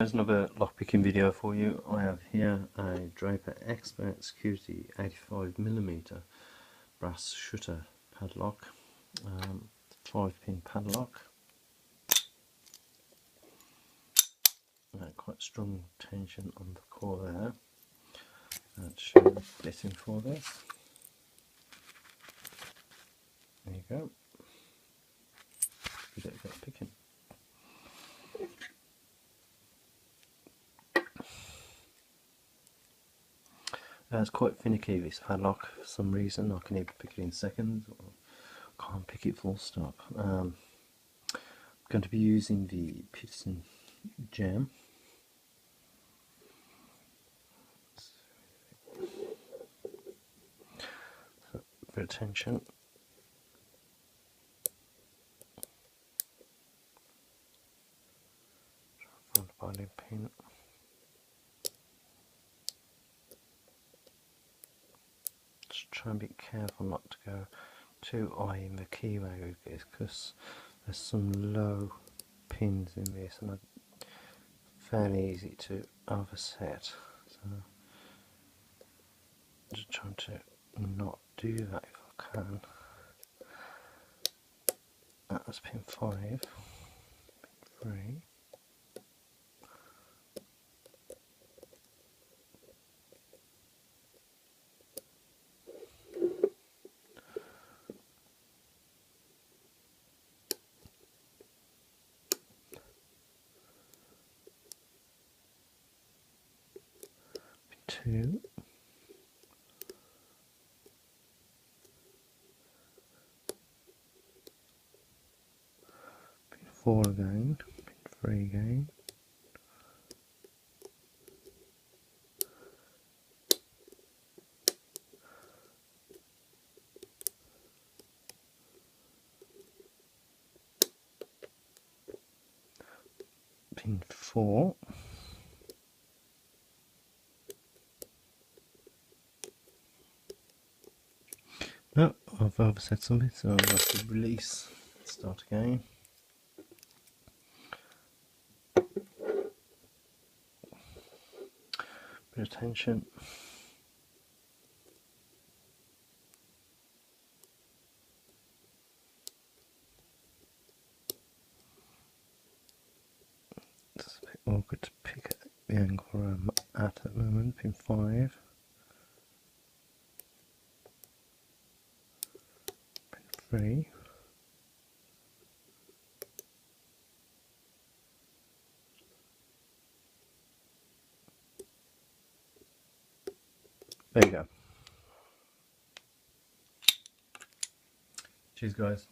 Here's another lockpicking video for you. I have here a DRAPER Expert Security 85mm brass shutter padlock, 5-pin padlock, quite strong tension on the core there. Let's show you the fitting for this. There you go. Good at picking. It's quite finicky, this padlock. For some reason I can either pick it in seconds or can't pick it full stop. I'm going to be using the piston jam. So, a bit of tension. Find the binding pin. Just try and be careful not to go too high in the keyway with this, because there's some low pins in this and it's fairly easy to overset. So I'm just trying to not do that if I can. That was pin 5, pin 3. Two, pin 4 again, pin 3 again, pin 4. No, I've overset something, so I'll have to release, start again. Bit of tension. It's a bit awkward to pick at the angle where I'm at the moment. Pin 5. Pin 3. There you go. Cheers guys.